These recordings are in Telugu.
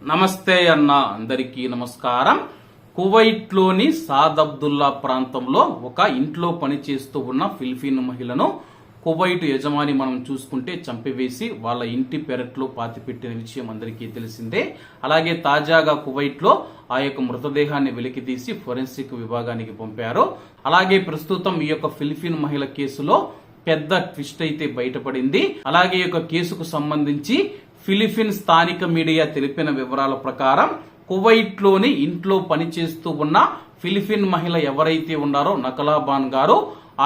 నమస్తే అన్న, అందరికీ నమస్కారం. కువైట్లోని సాద్ అబ్దుల్లా ప్రాంతంలో ఒక ఇంట్లో పనిచేస్తూ ఉన్న ఫిలిపిన్ మహిళను కువైట్ యజమాని మనం చూసుకుంటే చంపివేసి వాళ్ళ ఇంటి పెరట్లో పాతిపెట్టిన విషయం అందరికీ తెలిసిందే. అలాగే తాజాగా కువైట్లో ఆ యొక్క మృతదేహాన్ని వెలికితీసి ఫోరెన్సిక్ విభాగానికి పంపారు. అలాగే ప్రస్తుతం ఈ యొక్క ఫిలిపిన్ మహిళ కేసులో పెద్ద ట్విస్ట్ అయితే బయటపడింది. అలాగే ఈ యొక్క కేసుకు సంబంధించి ఫిలిపిన్ స్థానిక మీడియా తెలిపిన వివరాల ప్రకారం కువైట్ లోని ఇంట్లో పనిచేస్తూ ఉన్న ఫిలిపిన్ మహిళ ఎవరైతే ఉన్నారో నకలాబాన్ గారు,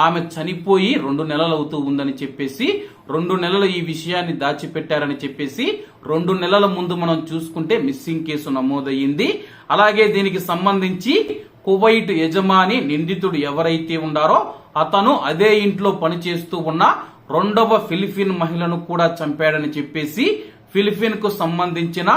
ఆమె చనిపోయి 2 నెలలు అవుతూ ఉందని చెప్పేసి 2 నెలలు ఈ విషయాన్ని దాచిపెట్టారని చెప్పేసి 2 నెలల ముందు మనం చూసుకుంటే మిస్సింగ్ కేసు నమోదయ్యింది. అలాగే దీనికి సంబంధించి కువైట్ యజమాని నిందితుడు ఎవరైతే ఉన్నారో అతను అదే ఇంట్లో పనిచేస్తూ ఉన్న 2వ ఫిలిపిన్ మహిళను కూడా చంపాడని చెప్పేసి ఫిలిపిన్ కు సంబంధించిన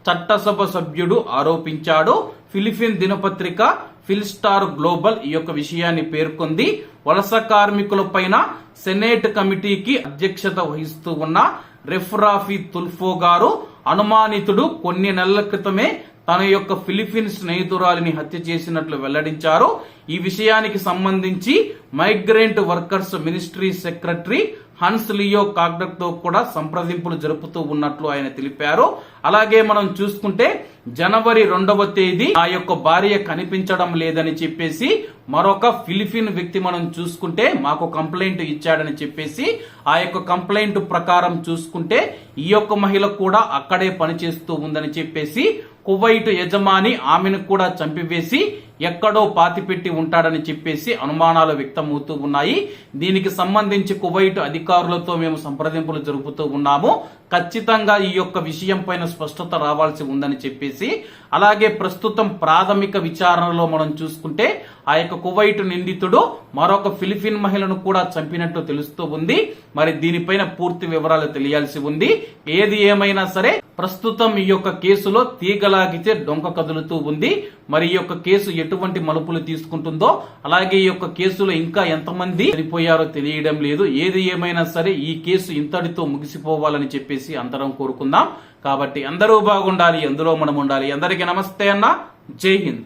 చట్టసభ సభ్యుడు ఆరోపించాడు. ఫిలిపిన్ దినపత్రిక ఫిల్ స్టార్ గ్లోబల్ ఈ యొక్క విషయాన్ని పేర్కొంది. వలస కార్మికుల పైన సెనేట్ కమిటీకి అధ్యక్షత వహిస్తూ ఉన్న రెఫ్రాఫీ తుల్ఫో గారు అనుమానితుడు కొన్ని నెలల క్రితమే తన యొక్క ఫిలిపిన్ స్నేహితురాలిని హత్య చేసినట్లు వెల్లడించారు. ఈ విషయానికి సంబంధించి migrant workers ministry secretary Hans Leo Cacdac తో కూడా సంప్రదింపులు జరుపుతూ ఉన్నట్లు ఆయన తెలిపారు. అలాగే మనం చూసుకుంటే జనవరి 2వ తేదీ ఆ యొక్క భార్య కనిపించడం లేదని చెప్పేసి మరొక ఫిలిపిన్ వ్యక్తి మనం చూసుకుంటే మాకు కంప్లైంట్ ఇచ్చాడని చెప్పేసి ఆ యొక్క కంప్లైంట్ ప్రకారం చూసుకుంటే ఈ యొక్క మహిళ కూడా అక్కడే పనిచేస్తూ ఉందని చెప్పేసి కువైట్ యజమాని ఆమెను కూడా చంపివేసి ఎక్కడో పాతిపెట్టి ఉంటాడని చెప్పేసి అనుమానాలు వ్యక్తమవుతూ ఉన్నాయి. దీనికి సంబంధించి కువైట్ అధికారులతో మేము సంప్రదింపులు జరుపుతూ ఉన్నాము. ఖచ్చితంగా ఈ యొక్క విషయం పైన స్పష్టత రావాల్సి ఉందని చెప్పేసి, అలాగే ప్రస్తుతం ప్రాథమిక విచారణలో మనం చూసుకుంటే ఆ యొక్క కువైట్ నిందితుడు మరొక ఫిలిపిన్ మహిళను కూడా చంపినట్టు తెలుస్తూ ఉంది. మరి దీనిపైన పూర్తి వివరాలు తెలియాల్సి ఉంది. ఏది ఏమైనా సరే ప్రస్తుతం ఈ యొక్క కేసులో తీగలాగితే డొంక కదులుతూ ఉంది. మరి ఈ యొక్క కేసు ఎటువంటి మలుపులు తీసుకుంటుందో, అలాగే ఈ యొక్క కేసులో ఇంకా ఎంతమంది చనిపోయారో తెలియడం లేదు. ఏది ఏమైనా సరే ఈ కేసు ఇంతటితో ముగిసిపోవాలని చెప్పేసి అందరం కోరుకుందాం. కాబట్టి అందరూ బాగుండాలి, అందులో మనం ఉండాలి. అందరికీ నమస్తే అన్న, జై హింద్.